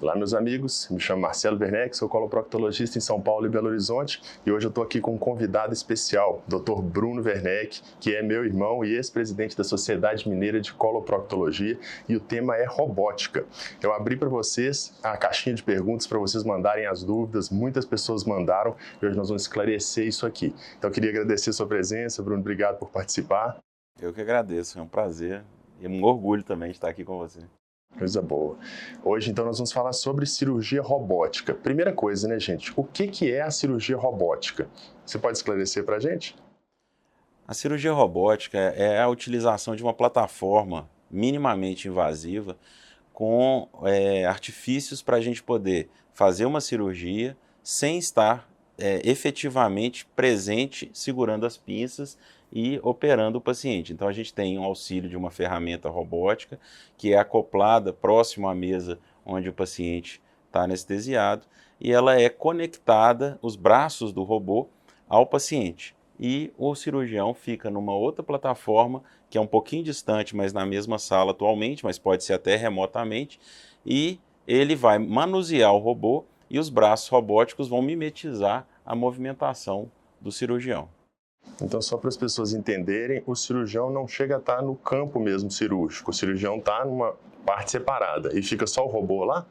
Olá, meus amigos, me chamo Marcelo Werneck, sou coloproctologista em São Paulo e Belo Horizonte e hoje eu estou aqui com um convidado especial, Dr. Bruno Werneck, que é meu irmão e ex-presidente da Sociedade Mineira de Coloproctologia, e o tema é robótica. Eu abri para vocês a caixinha de perguntas para vocês mandarem as dúvidas, muitas pessoas mandaram e hoje nós vamos esclarecer isso aqui. Então eu queria agradecer a sua presença, Bruno, obrigado por participar. Eu que agradeço, é um prazer e um orgulho também de estar aqui com você. Coisa boa. Hoje, então, nós vamos falar sobre cirurgia robótica. Primeira coisa, né, gente? O que é a cirurgia robótica? Você pode esclarecer para a gente? A cirurgia robótica é a utilização de uma plataforma minimamente invasiva com artifícios para a gente poder fazer uma cirurgia sem estar efetivamente presente, segurando as pinças e operando o paciente. Então a gente tem um auxílio de uma ferramenta robótica que é acoplada próximo à mesa onde o paciente está anestesiado e ela é conectada, os braços do robô, ao paciente. E o cirurgião fica numa outra plataforma, que é um pouquinho distante, mas na mesma sala atualmente, mas pode ser até remotamente, e ele vai manusear o robô e os braços robóticos vão mimetizar a movimentação do cirurgião. Então, só para as pessoas entenderem, o cirurgião não chega a estar no campo mesmo cirúrgico, o cirurgião está numa parte separada e fica só o robô lá?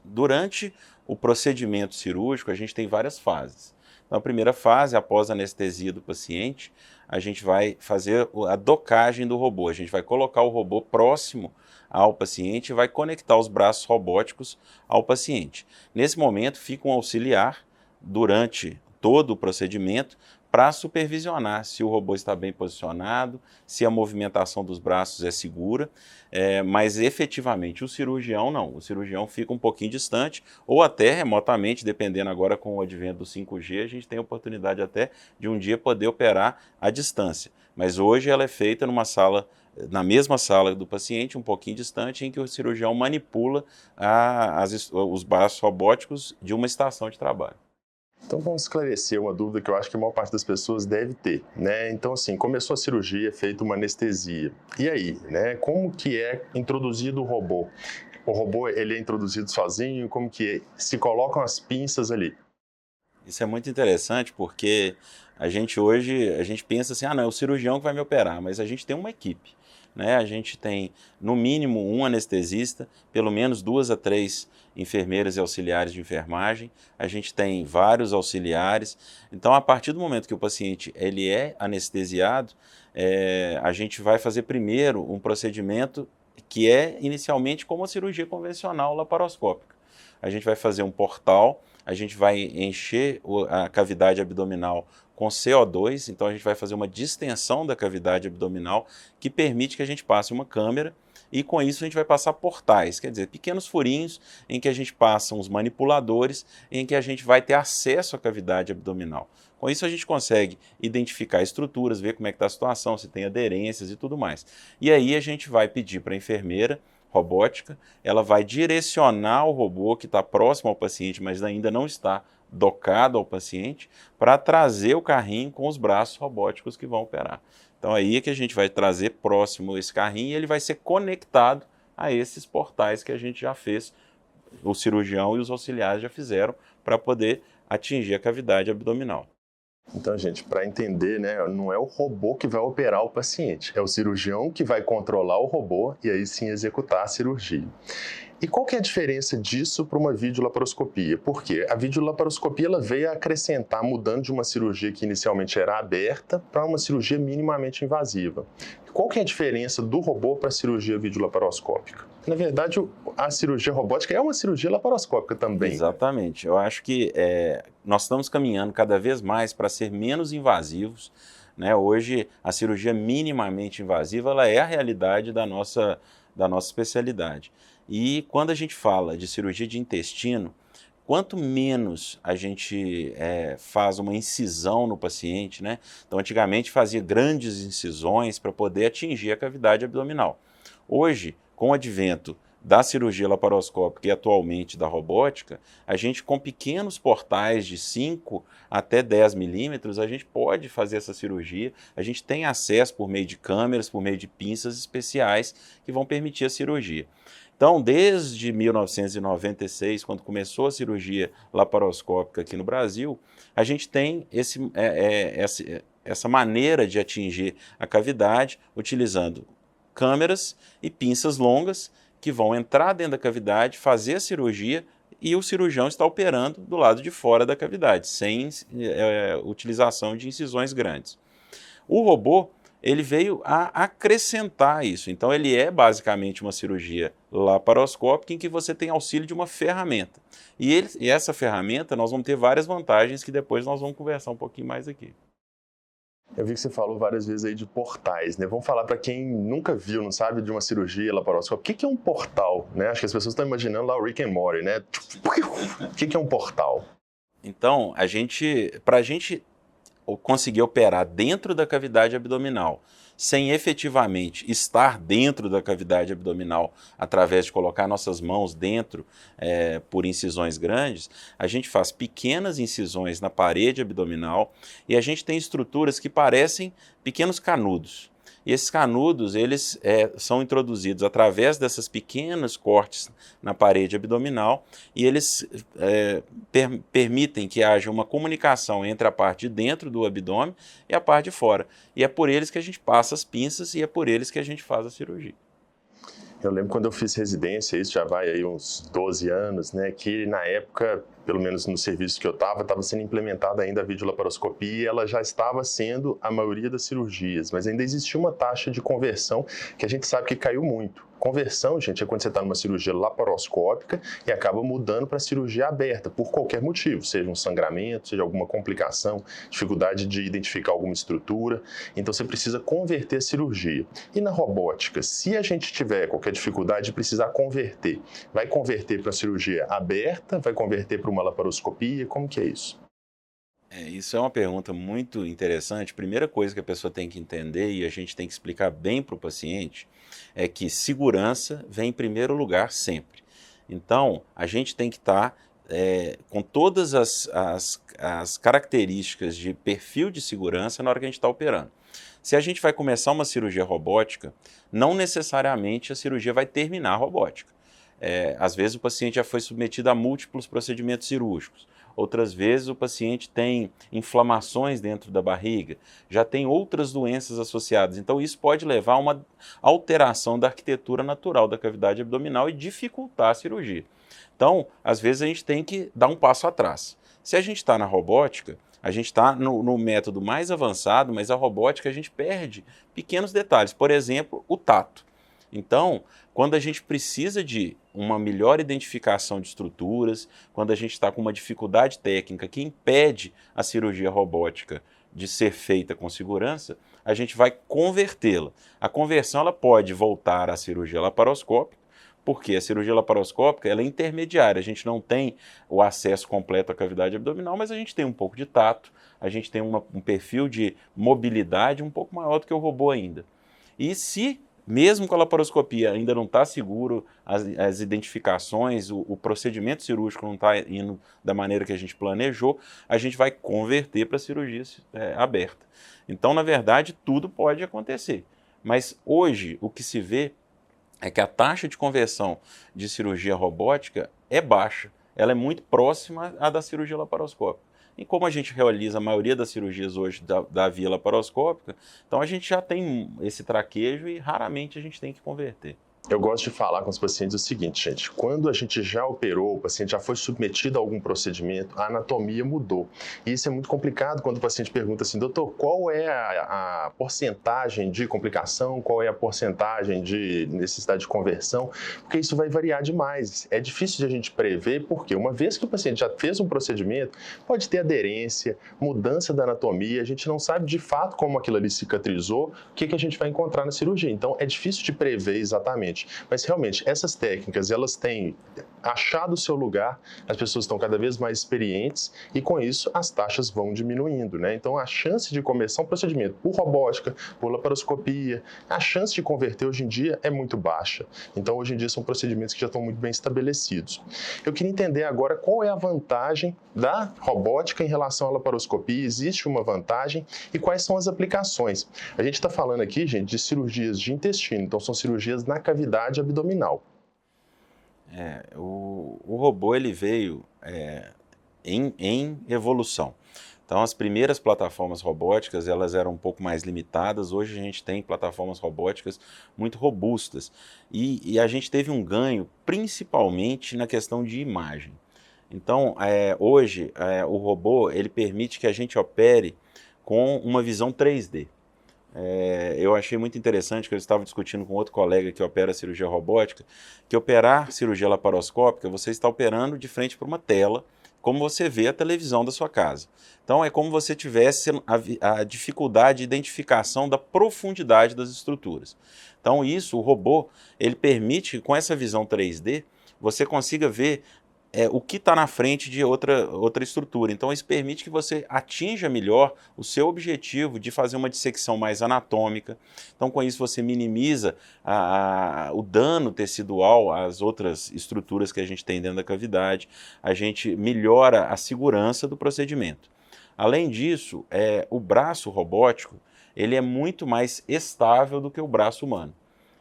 Durante o procedimento cirúrgico, a gente tem várias fases. Então, a primeira fase, após a anestesia do paciente, a gente vai fazer a docagem do robô. A gente vai colocar o robô próximo ao paciente e vai conectar os braços robóticos ao paciente. Nesse momento, fica um auxiliar durante todo o procedimento para supervisionar se o robô está bem posicionado, se a movimentação dos braços é segura, mas efetivamente o cirurgião não. O cirurgião fica um pouquinho distante ou até remotamente, dependendo agora com o advento do 5G, a gente tem a oportunidade até de um dia poder operar à distância. Mas hoje ela é feita numa sala, na mesma sala do paciente, um pouquinho distante, em que o cirurgião manipula os braços robóticos de uma estação de trabalho. Então vamos esclarecer uma dúvida que eu acho que a maior parte das pessoas deve ter, né? Então assim, começou a cirurgia, feita uma anestesia. E aí, né? Como que é introduzido o robô? O robô, ele é introduzido sozinho? Como que é? Se colocam as pinças ali? Isso é muito interessante porque a gente hoje, pensa assim, não, é o cirurgião que vai me operar, mas a gente tem uma equipe, né? A gente tem, no mínimo, um anestesista, pelo menos 2 a 3 enfermeiras e auxiliares de enfermagem, a gente tem vários auxiliares. Então, a partir do momento que o paciente ele é anestesiado, a gente vai fazer primeiro um procedimento que é inicialmente como a cirurgia convencional laparoscópica. A gente vai fazer um portal, a gente vai encher a cavidade abdominal com CO2, então a gente vai fazer uma distensão da cavidade abdominal que permite que a gente passe uma câmera e com isso a gente vai passar portais, quer dizer, pequenos furinhos em que a gente passa uns manipuladores em que a gente vai ter acesso à cavidade abdominal. Com isso a gente consegue identificar estruturas, ver como é que está a situação, se tem aderências e tudo mais. E aí a gente vai pedir para a enfermeira robótica, ela vai direcionar o robô que está próximo ao paciente, mas ainda não está docado ao paciente, para trazer o carrinho com os braços robóticos que vão operar. Então aí é que a gente vai trazer próximo esse carrinho e ele vai ser conectado a esses portais que a gente já fez, o cirurgião e os auxiliares já fizeram, para poder atingir a cavidade abdominal. Então, gente, para entender, né, não é o robô que vai operar o paciente, é o cirurgião que vai controlar o robô e aí sim executar a cirurgia. E qual que é a diferença disso para uma videolaparoscopia? Por quê? A videolaparoscopia ela veio a acrescentar, mudando de uma cirurgia que inicialmente era aberta para uma cirurgia minimamente invasiva. Qual que é a diferença do robô para a cirurgia videolaparoscópica? Na verdade, a cirurgia robótica é uma cirurgia laparoscópica também. Exatamente. Eu acho que nós estamos caminhando cada vez mais para ser menos invasivos, né? Hoje, a cirurgia minimamente invasiva ela é a realidade da nossa especialidade. E quando a gente fala de cirurgia de intestino, quanto menos a gente faz uma incisão no paciente, né? Então, antigamente fazia grandes incisões para poder atingir a cavidade abdominal. Hoje, com o advento da cirurgia laparoscópica e atualmente da robótica, a gente com pequenos portais de 5 até 10 milímetros, a gente pode fazer essa cirurgia, a gente tem acesso por meio de câmeras, por meio de pinças especiais que vão permitir a cirurgia. Então, desde 1996, quando começou a cirurgia laparoscópica aqui no Brasil, a gente tem essa maneira de atingir a cavidade utilizando câmeras e pinças longas que vão entrar dentro da cavidade, fazer a cirurgia e o cirurgião está operando do lado de fora da cavidade, sem utilização de incisões grandes. O robô, ele veio a acrescentar isso. Então, ele é basicamente uma cirurgia laparoscópica em que você tem auxílio de uma ferramenta. E essa ferramenta, nós vamos ter várias vantagens que depois nós vamos conversar um pouquinho mais aqui. Eu vi que você falou várias vezes aí de portais, né? Vamos falar para quem nunca viu, não sabe de uma cirurgia laparoscópica. O que é um portal, né? Acho que as pessoas estão imaginando lá o Rick and Morty, né? O que é um portal? Então, para a gente conseguir operar dentro da cavidade abdominal, sem efetivamente estar dentro da cavidade abdominal, através de colocar nossas mãos dentro por incisões grandes, a gente faz pequenas incisões na parede abdominal e a gente tem estruturas que parecem pequenos canudos. E esses canudos, eles são introduzidos através dessas pequenos cortes na parede abdominal e eles permitem que haja uma comunicação entre a parte de dentro do abdômen e a parte de fora. E é por eles que a gente passa as pinças e é por eles que a gente faz a cirurgia. Eu lembro quando eu fiz residência, isso já vai aí uns 12 anos, né, que na época, pelo menos no serviço que eu estava sendo implementada ainda a videolaparoscopia e ela já estava sendo a maioria das cirurgias, mas ainda existia uma taxa de conversão que a gente sabe que caiu muito. Conversão, gente, é quando você está numa cirurgia laparoscópica e acaba mudando para cirurgia aberta, por qualquer motivo, seja um sangramento, seja alguma complicação, dificuldade de identificar alguma estrutura. Então, você precisa converter a cirurgia. E na robótica, se a gente tiver qualquer dificuldade de precisar converter, vai converter para cirurgia aberta, vai converter para uma laparoscopia? Como que é isso? Isso é uma pergunta muito interessante. Primeira coisa que a pessoa tem que entender e a gente tem que explicar bem para o paciente é que segurança vem em primeiro lugar sempre. Então, a gente tem que estar com todas as características de perfil de segurança na hora que a gente está operando. Se a gente vai começar uma cirurgia robótica, não necessariamente a cirurgia vai terminar a robótica. Às vezes o paciente já foi submetido a múltiplos procedimentos cirúrgicos. Outras vezes o paciente tem inflamações dentro da barriga, já tem outras doenças associadas. Então isso pode levar a uma alteração da arquitetura natural da cavidade abdominal e dificultar a cirurgia. Então, às vezes a gente tem que dar um passo atrás. Se a gente está na robótica, a gente está no método mais avançado, mas a robótica a gente perde pequenos detalhes. Por exemplo, o tato. Então, quando a gente precisa de uma melhor identificação de estruturas, quando a gente está com uma dificuldade técnica que impede a cirurgia robótica de ser feita com segurança, a gente vai convertê-la. A conversão ela pode voltar à cirurgia laparoscópica, porque a cirurgia laparoscópica ela é intermediária, a gente não tem o acesso completo à cavidade abdominal, mas a gente tem um pouco de tato, a gente tem um perfil de mobilidade um pouco maior do que o robô ainda. E se mesmo com a laparoscopia ainda não está seguro, as identificações, o procedimento cirúrgico não está indo da maneira que a gente planejou, a gente vai converter para a cirurgia aberta. Então, na verdade, tudo pode acontecer. Mas hoje, o que se vê é que a taxa de conversão de cirurgia robótica é baixa. Ela é muito próxima à da cirurgia laparoscópica. E como a gente realiza a maioria das cirurgias hoje da via laparoscópica, então a gente já tem esse traquejo e raramente a gente tem que converter. Eu gosto de falar com os pacientes o seguinte, gente, quando a gente já operou, o paciente já foi submetido a algum procedimento, a anatomia mudou. E isso é muito complicado quando o paciente pergunta assim, doutor, qual é a porcentagem de complicação, qual é a porcentagem de necessidade de conversão, porque isso vai variar demais. É difícil de a gente prever, porque uma vez que o paciente já fez um procedimento, pode ter aderência, mudança da anatomia, a gente não sabe de fato como aquilo ali cicatrizou, o que a gente vai encontrar na cirurgia. Então, é difícil de prever exatamente. Mas realmente, essas técnicas, elas têm achado o seu lugar, as pessoas estão cada vez mais experientes e com isso as taxas vão diminuindo, né? Então a chance de começar um procedimento por robótica, por laparoscopia, a chance de converter hoje em dia é muito baixa. Então hoje em dia são procedimentos que já estão muito bem estabelecidos. Eu queria entender agora qual é a vantagem da robótica em relação à laparoscopia, existe uma vantagem e quais são as aplicações? A gente está falando aqui, gente, de cirurgias de intestino, então são cirurgias na cavidade abdominal. O robô ele veio em evolução. Então, as primeiras plataformas robóticas, elas eram um pouco mais limitadas. Hoje a gente tem plataformas robóticas muito robustas. E a gente teve um ganho, principalmente na questão de imagem. Então, hoje, o robô, ele permite que a gente opere com uma visão 3D. Eu achei muito interessante que eu estava discutindo com outro colega que opera cirurgia robótica, que operar cirurgia laparoscópica, você está operando de frente para uma tela, como você vê a televisão da sua casa. Então é como você tivesse a dificuldade de identificação da profundidade das estruturas. Então isso, o robô, ele permite que com essa visão 3D, você consiga ver o que está na frente de outra estrutura. Então, isso permite que você atinja melhor o seu objetivo de fazer uma dissecção mais anatômica. Então, com isso, você minimiza o dano tecidual às outras estruturas que a gente tem dentro da cavidade, a gente melhora a segurança do procedimento. Além disso, o braço robótico ele é muito mais estável do que o braço humano.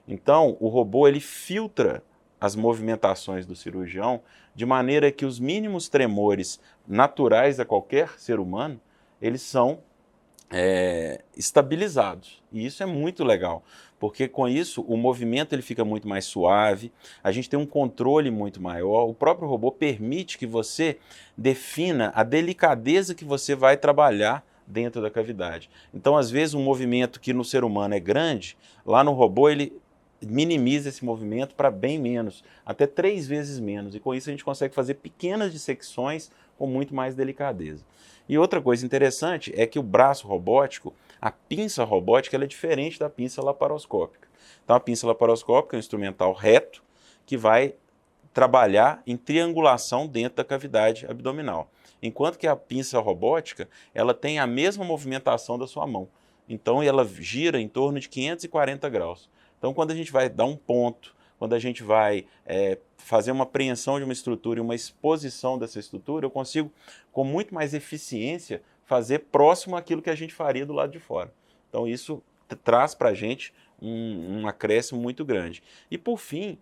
Então, o robô ele filtra as movimentações do cirurgião de maneira que os mínimos tremores naturais a qualquer ser humano, eles são estabilizados. E isso é muito legal, porque com isso o movimento ele fica muito mais suave, a gente tem um controle muito maior, o próprio robô permite que você defina a delicadeza que você vai trabalhar dentro da cavidade. Então, às vezes, um movimento que no ser humano é grande, lá no robô ele minimiza esse movimento para bem menos, até 3 vezes menos, e com isso a gente consegue fazer pequenas dissecções com muito mais delicadeza. E outra coisa interessante é que o braço robótico, a pinça robótica, ela é diferente da pinça laparoscópica. Então a pinça laparoscópica é um instrumental reto que vai trabalhar em triangulação dentro da cavidade abdominal, enquanto que a pinça robótica ela tem a mesma movimentação da sua mão. Então ela gira em torno de 540 graus. Então, quando a gente vai dar um ponto, quando a gente vai fazer uma apreensão de uma estrutura e uma exposição dessa estrutura, eu consigo, com muito mais eficiência, fazer próximo àquilo que a gente faria do lado de fora. Então, isso traz para a gente um acréscimo muito grande. E, por fim,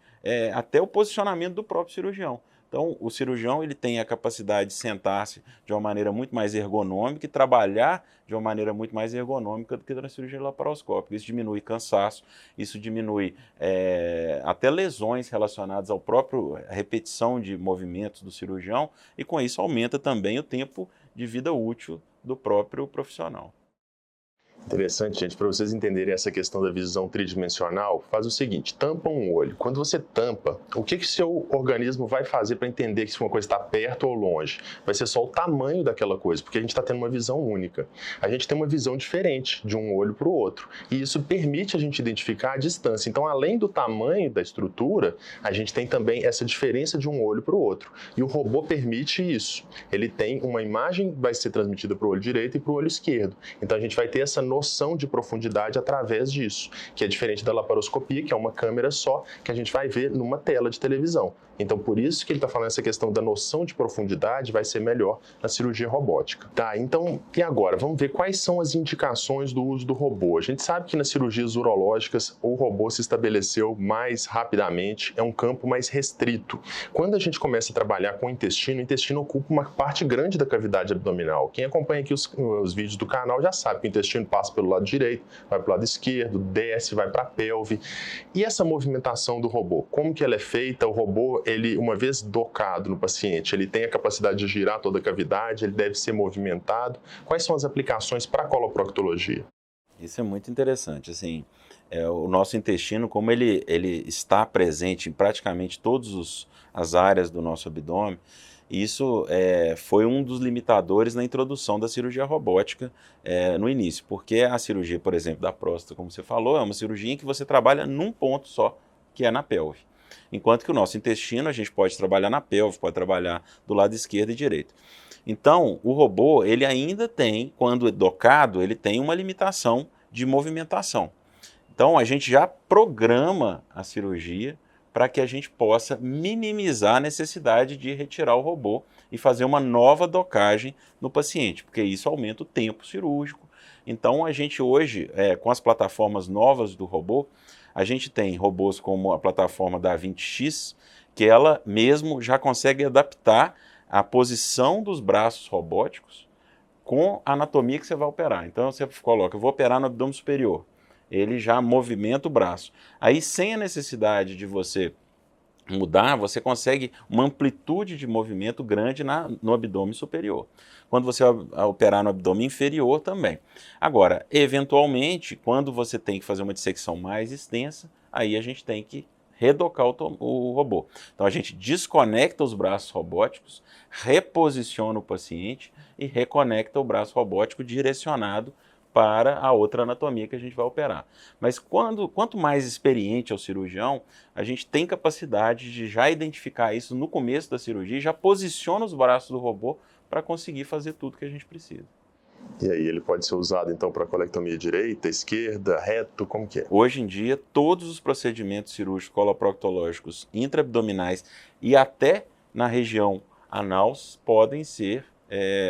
até o posicionamento do próprio cirurgião. Então, o cirurgião ele tem a capacidade de sentar-se de uma maneira muito mais ergonômica e trabalhar de uma maneira muito mais ergonômica do que na cirurgia laparoscópica. Isso diminui cansaço, isso diminui até lesões relacionadas ao próprio repetição de movimentos do cirurgião e, com isso, aumenta também o tempo de vida útil do próprio profissional. Interessante, gente, para vocês entenderem essa questão da visão tridimensional, faz o seguinte, tampa um olho. Quando você tampa, o que seu organismo vai fazer para entender que uma coisa está perto ou longe? Vai ser só o tamanho daquela coisa, porque a gente está tendo uma visão única. A gente tem uma visão diferente de um olho para o outro, e isso permite a gente identificar a distância. Então, além do tamanho da estrutura, a gente tem também essa diferença de um olho para o outro. E o robô permite isso. Ele tem uma imagem que vai ser transmitida para o olho direito e para o olho esquerdo. Então, a gente vai ter essa noção de profundidade através disso, que é diferente da laparoscopia, que é uma câmera só, que a gente vai ver numa tela de televisão. Então, por isso que ele está falando essa questão da noção de profundidade vai ser melhor na cirurgia robótica. Tá, então, e agora? Vamos ver quais são as indicações do uso do robô. A gente sabe que nas cirurgias urológicas o robô se estabeleceu mais rapidamente, é um campo mais restrito. Quando a gente começa a trabalhar com o intestino ocupa uma parte grande da cavidade abdominal. Quem acompanha aqui os vídeos do canal já sabe que o intestino passa pelo lado direito, vai para o lado esquerdo, desce, vai para a pelve. E essa movimentação do robô, como que ela é feita? O robô, ele, uma vez docado no paciente, ele tem a capacidade de girar toda a cavidade, ele deve ser movimentado. Quais são as aplicações para a coloproctologia? Isso é muito interessante, assim, o nosso intestino, como ele está presente em praticamente todas as áreas do nosso abdômen, isso foi um dos limitadores na introdução da cirurgia robótica no início, porque a cirurgia, por exemplo, da próstata, como você falou, é uma cirurgia em que você trabalha num ponto só, que é na pelve. Enquanto que o nosso intestino, a gente pode trabalhar na pelve, pode trabalhar do lado esquerdo e direito. Então, o robô, ele ainda tem, quando docado, ele tem uma limitação de movimentação. Então, a gente já programa a cirurgia para que a gente possa minimizar a necessidade de retirar o robô e fazer uma nova docagem no paciente, porque isso aumenta o tempo cirúrgico. Então, a gente hoje, com as plataformas novas do robô, a gente tem robôs como a plataforma da Da Vinci X, que ela mesmo já consegue adaptar a posição dos braços robóticos com a anatomia que você vai operar. Então você coloca, eu vou operar no abdômen superior, ele já movimenta o braço. Aí, sem a necessidade de você mudar, você consegue uma amplitude de movimento grande no abdômen superior. Quando você operar no abdômen inferior também. Agora, eventualmente, quando você tem que fazer uma dissecção mais extensa, aí a gente tem que redocar o robô. Então a gente desconecta os braços robóticos, reposiciona o paciente e reconecta o braço robótico direcionado para a outra anatomia que a gente vai operar. Mas quanto mais experiente é o cirurgião, a gente tem capacidade de já identificar isso no começo da cirurgia e já posiciona os braços do robô para conseguir fazer tudo que a gente precisa. E aí ele pode ser usado então para colectomia direita, esquerda, reto, como que é? Hoje em dia, todos os procedimentos cirúrgicos coloproctológicos intraabdominais e até na região anal podem ser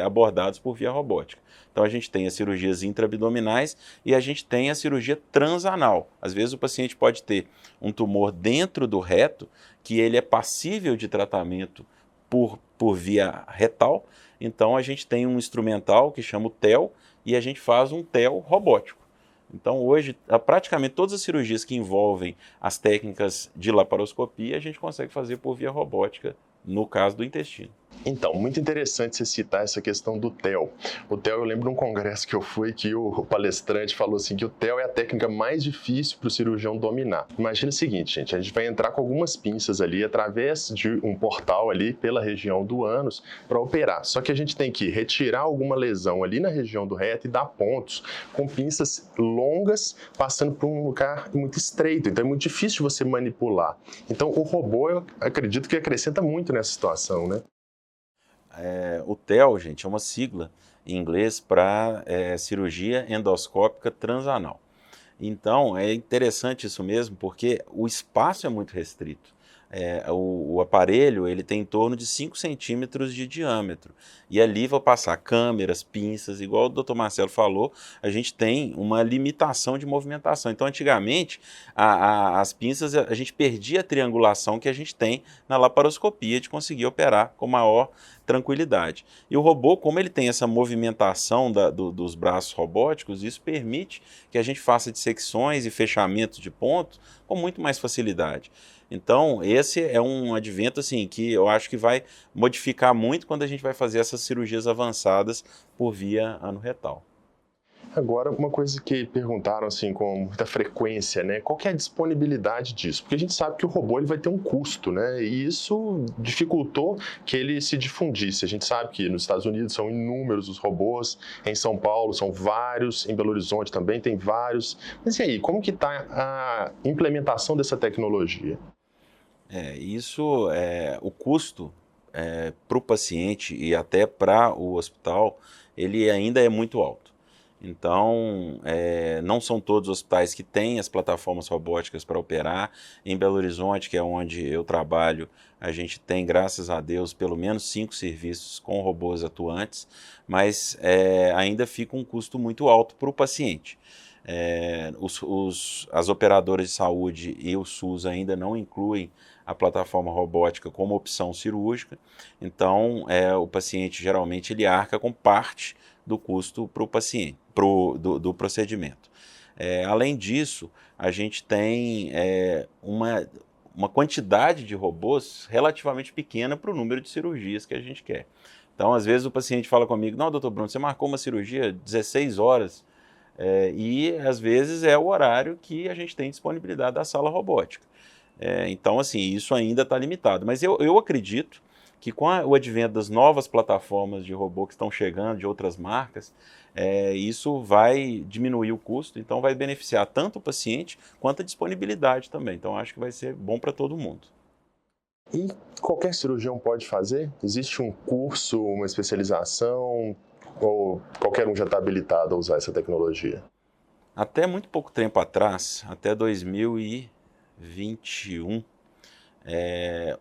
abordados por via robótica. Então a gente tem as cirurgias intraabdominais e a gente tem a cirurgia transanal. Às vezes o paciente pode ter um tumor dentro do reto, que ele é passível de tratamento por via retal. Então a gente tem um instrumental que chama o TEL e a gente faz um TEL robótico. Então hoje, praticamente todas as cirurgias que envolvem as técnicas de laparoscopia, a gente consegue fazer por via robótica no caso do intestino. Então, muito interessante você citar essa questão do TEL. O TEL, eu lembro de um congresso que eu fui que o palestrante falou assim que o TEL é a técnica mais difícil para o cirurgião dominar. Imagina o seguinte, gente, a gente vai entrar com algumas pinças ali através de um portal ali pela região do ânus para operar. Só que a gente tem que retirar alguma lesão ali na região do reto e dar pontos com pinças longas passando por um lugar muito estreito. Então é muito difícil você manipular. Então o robô, eu acredito que acrescenta muito nessa situação, né? O TEL, gente, é uma sigla em inglês para cirurgia endoscópica transanal. Então, é interessante isso mesmo, porque o espaço é muito restrito. O aparelho ele tem em torno de 5 centímetros de diâmetro. E ali vão passar câmeras, pinças, igual o Dr. Marcelo falou, a gente tem uma limitação de movimentação. Então, antigamente, as pinças, a gente perdia a triangulação que a gente tem na laparoscopia de conseguir operar com maior tranquilidade. E o robô, como ele tem essa movimentação dos braços robóticos, isso permite que a gente faça dissecções e fechamentos de pontos com muito mais facilidade. Então, esse é um advento assim, que eu acho que vai modificar muito quando a gente vai fazer essas cirurgias avançadas por via anorretal. Agora, uma coisa que perguntaram assim com muita frequência, né? Qual que é a disponibilidade disso? Porque a gente sabe que o robô ele vai ter um custo, né? E isso dificultou que ele se difundisse. A gente sabe que nos Estados Unidos são inúmeros os robôs, em São Paulo são vários, em Belo Horizonte também tem vários. Mas e aí, como que está a implementação dessa tecnologia? O custo para o paciente e até para o hospital, ele ainda é muito alto. Então, não são todos os hospitais que têm as plataformas robóticas para operar. Em Belo Horizonte, que é onde eu trabalho, a gente tem, graças a Deus, pelo menos 5 serviços com robôs atuantes, mas ainda fica um custo muito alto para o paciente. As operadoras de saúde e o SUS ainda não incluem a plataforma robótica como opção cirúrgica, então o paciente geralmente ele arca com parte do custo para o paciente, do procedimento. Além disso, a gente tem uma quantidade de robôs relativamente pequena para o número de cirurgias que a gente quer. Então, às vezes o paciente fala comigo, não, doutor Bruno, você marcou uma cirurgia 16 horas, e às vezes é o horário que a gente tem disponibilidade da sala robótica. Então, assim, isso ainda está limitado. Mas eu acredito que com o advento das novas plataformas de robô que estão chegando, de outras marcas, isso vai diminuir o custo, então vai beneficiar tanto o paciente quanto a disponibilidade também. Então, acho que vai ser bom para todo mundo. E qualquer cirurgião pode fazer? Existe um curso, uma especialização, ou qualquer um já está habilitado a usar essa tecnologia? Até muito pouco tempo atrás, até 2021,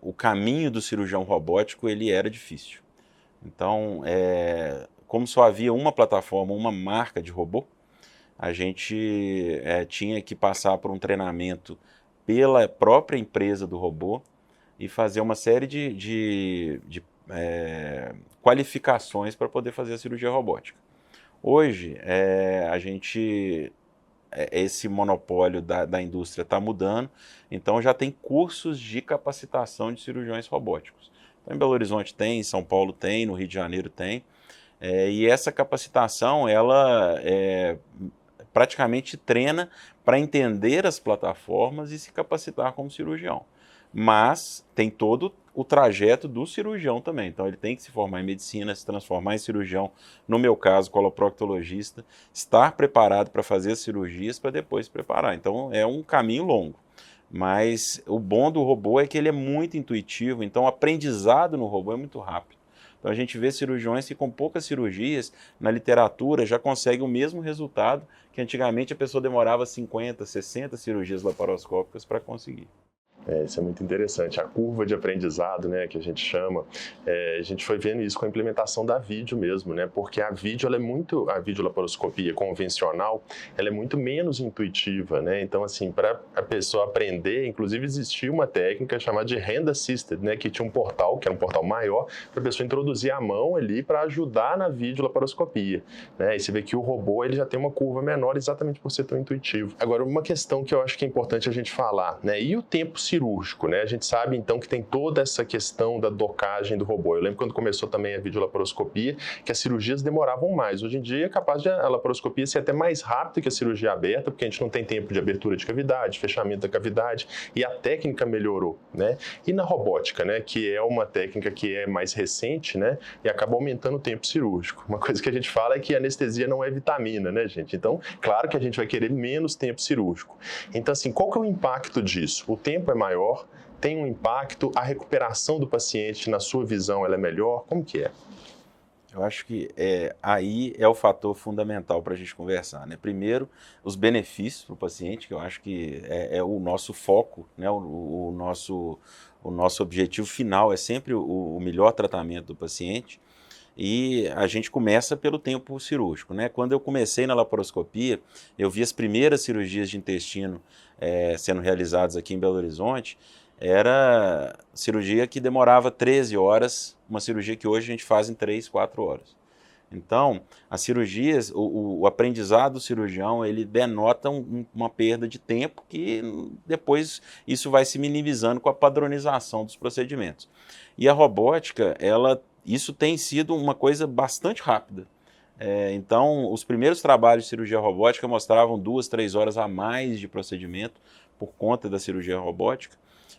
o caminho do cirurgião robótico ele era difícil. Então, como só havia uma plataforma, uma marca de robô, a gente tinha que passar por um treinamento pela própria empresa do robô, e fazer uma série de qualificações para poder fazer a cirurgia robótica. Hoje, esse monopólio da indústria está mudando, então já tem cursos de capacitação de cirurgiões robóticos. Então, em Belo Horizonte tem, em São Paulo tem, no Rio de Janeiro tem, e essa capacitação, ela praticamente treina para entender as plataformas e se capacitar como cirurgião. Mas tem todo o trajeto do cirurgião também. Então ele tem que se formar em medicina, se transformar em cirurgião, no meu caso, coloproctologista, estar preparado para fazer as cirurgias para depois se preparar. Então é um caminho longo. Mas o bom do robô é que ele é muito intuitivo, então o aprendizado no robô é muito rápido. Então a gente vê cirurgiões que com poucas cirurgias, na literatura, já conseguem o mesmo resultado que antigamente a pessoa demorava 50, 60 cirurgias laparoscópicas para conseguir. Isso é muito interessante. A curva de aprendizado, né, que a gente chama, a gente foi vendo isso com a implementação da vídeo mesmo, né, porque a videolaparoscopia convencional, ela é muito menos intuitiva, né, então assim, para a pessoa aprender, inclusive existia uma técnica chamada de hand assisted, né, que tinha um portal, que era um portal maior, para a pessoa introduzir a mão ali para ajudar na videolaparoscopia, né, e você vê que o robô, ele já tem uma curva menor exatamente por ser tão intuitivo. Agora, uma questão que eu acho que é importante a gente falar, né, e o tempo cirúrgico, né? A gente sabe então que tem toda essa questão da docagem do robô. Eu lembro quando começou também a videolaparoscopia, que as cirurgias demoravam mais. Hoje em dia é capaz de a laparoscopia ser até mais rápida que a cirurgia aberta, porque a gente não tem tempo de abertura de cavidade, fechamento da cavidade, e a técnica melhorou, né? E na robótica, né, que é uma técnica que é mais recente, né, e acaba aumentando o tempo cirúrgico. Uma coisa que a gente fala é que a anestesia não é vitamina, né, gente? Então, claro que a gente vai querer menos tempo cirúrgico. Então, assim, qual que é o impacto disso? O tempo é maior, tem um impacto, a recuperação do paciente, na sua visão, ela é melhor? Como que é? Eu acho que aí é o fator fundamental para a gente conversar, né? Primeiro, os benefícios para o paciente, que eu acho que é o nosso foco, né? O nosso objetivo final é sempre o melhor tratamento do paciente. E a gente começa pelo tempo cirúrgico, né? Quando eu comecei na laparoscopia, eu vi as primeiras cirurgias de intestino sendo realizadas aqui em Belo Horizonte. Era cirurgia que demorava 13 horas, uma cirurgia que hoje a gente faz em 3, 4 horas. Então, as cirurgias, o aprendizado do cirurgião, ele denota uma perda de tempo que depois isso vai se minimizando com a padronização dos procedimentos. E a robótica, isso tem sido uma coisa bastante rápida. Então, os primeiros trabalhos de cirurgia robótica mostravam 2, 3 horas a mais de procedimento por conta da cirurgia robótica.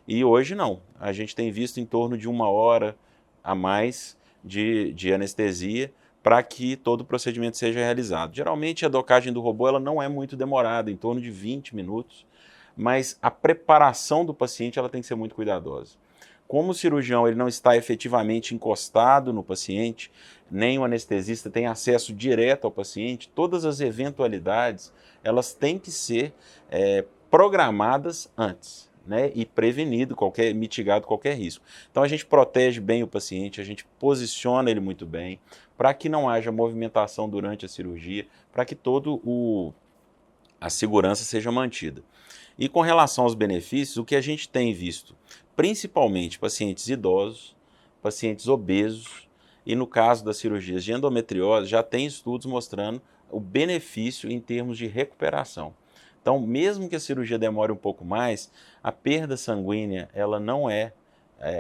E hoje não. A gente tem visto em torno de 1 hora a mais de anestesia para que todo o procedimento seja realizado. Geralmente a docagem do robô ela não é muito demorada, em torno de 20 minutos, mas a preparação do paciente ela tem que ser muito cuidadosa. Como o cirurgião ele não está efetivamente encostado no paciente, nem o anestesista tem acesso direto ao paciente, todas as eventualidades elas têm que ser programadas antes, né, e mitigado qualquer risco. Então a gente protege bem o paciente, a gente posiciona ele muito bem, para que não haja movimentação durante a cirurgia, para que a segurança seja mantida. E com relação aos benefícios, o que a gente tem visto, principalmente pacientes idosos, pacientes obesos, e no caso das cirurgias de endometriose, já tem estudos mostrando o benefício em termos de recuperação. Então, mesmo que a cirurgia demore um pouco mais, a perda sanguínea ela não é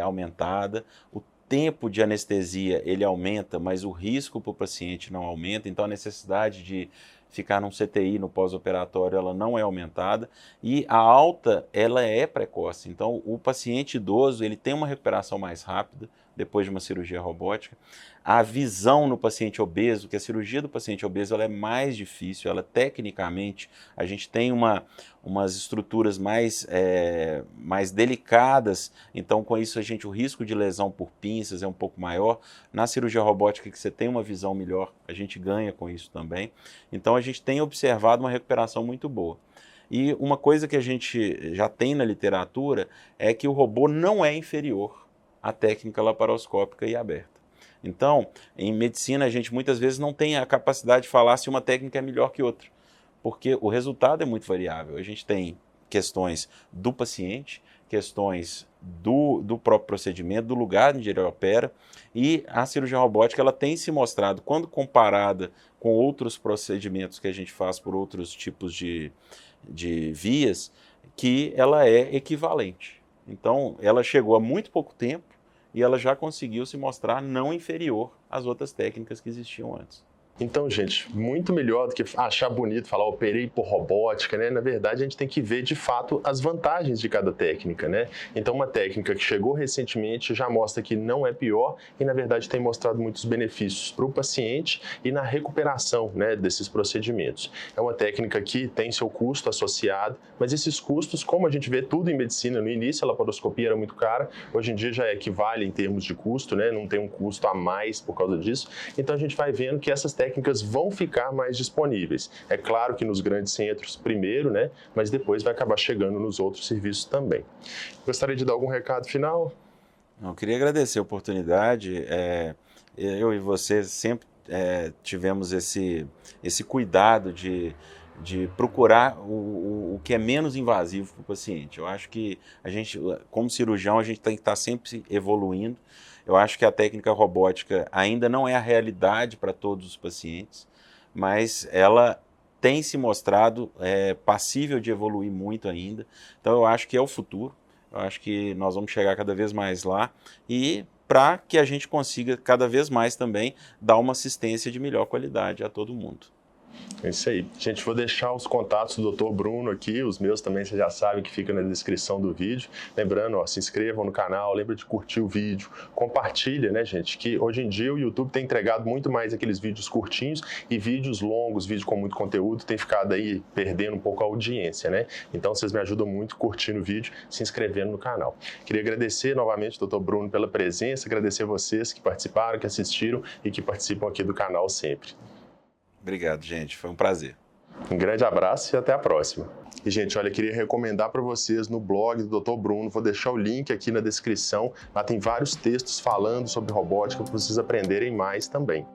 aumentada, o tempo de anestesia ele aumenta, mas o risco para o paciente não aumenta, então a necessidade de ficar num CTI no pós-operatório ela não é aumentada e a alta ela é precoce. Então o paciente idoso ele tem uma recuperação mais rápida depois de uma cirurgia robótica. A visão no paciente obeso, que a cirurgia do paciente obeso ela é mais difícil, ela tecnicamente, a gente tem umas estruturas mais delicadas, então com isso o risco de lesão por pinças é um pouco maior. Na cirurgia robótica que você tem uma visão melhor, a gente ganha com isso também. Então a gente tem observado uma recuperação muito boa. E uma coisa que a gente já tem na literatura é que o robô não é inferior à técnica laparoscópica e aberta. Então, em medicina, a gente muitas vezes não tem a capacidade de falar se uma técnica é melhor que outra, porque o resultado é muito variável. A gente tem questões do paciente, questões do próprio procedimento, do lugar onde ele opera, e a cirurgia robótica ela tem se mostrado, quando comparada com outros procedimentos que a gente faz por outros tipos de vias, que ela é equivalente. Então, ela chegou há muito pouco tempo e ela já conseguiu se mostrar não inferior às outras técnicas que existiam antes. Então, gente, muito melhor do que achar bonito, falar operei por robótica, né? Na verdade, a gente tem que ver, de fato, as vantagens de cada técnica, né? Então, uma técnica que chegou recentemente já mostra que não é pior e, na verdade, tem mostrado muitos benefícios para o paciente e na recuperação, né, desses procedimentos. É uma técnica que tem seu custo associado, mas esses custos, como a gente vê tudo em medicina, no início a laparoscopia era muito cara, hoje em dia já equivale em termos de custo, né? Não tem um custo a mais por causa disso. Então, a gente vai vendo que essas técnicas vão ficar mais disponíveis. É claro que nos grandes centros primeiro, né? Mas depois vai acabar chegando nos outros serviços também. Gostaria de dar algum recado final? Eu queria agradecer a oportunidade. Eu e você sempre tivemos esse cuidado de procurar o que é menos invasivo para o paciente. Eu acho que a gente, como cirurgião, a gente tem que estar sempre evoluindo. Eu acho que a técnica robótica ainda não é a realidade para todos os pacientes, mas ela tem se mostrado passível de evoluir muito ainda. Então eu acho que é o futuro. Eu acho que nós vamos chegar cada vez mais lá e para que a gente consiga cada vez mais também dar uma assistência de melhor qualidade a todo mundo. É isso aí. Gente, vou deixar os contatos do Dr. Bruno aqui, os meus também, vocês já sabem que fica na descrição do vídeo. Lembrando, ó, se inscrevam no canal, lembra de curtir o vídeo, compartilha, né, gente, que hoje em dia o YouTube tem entregado muito mais aqueles vídeos curtinhos e vídeos longos, vídeos com muito conteúdo, tem ficado aí perdendo um pouco a audiência, né? Então, vocês me ajudam muito curtindo o vídeo, se inscrevendo no canal. Queria agradecer novamente ao Dr. Bruno pela presença, agradecer a vocês que participaram, que assistiram e que participam aqui do canal sempre. Obrigado, gente. Foi um prazer. Um grande abraço e até a próxima. E, gente, olha, queria recomendar para vocês no blog do Dr. Bruno, vou deixar o link aqui na descrição, lá tem vários textos falando sobre robótica para vocês aprenderem mais também.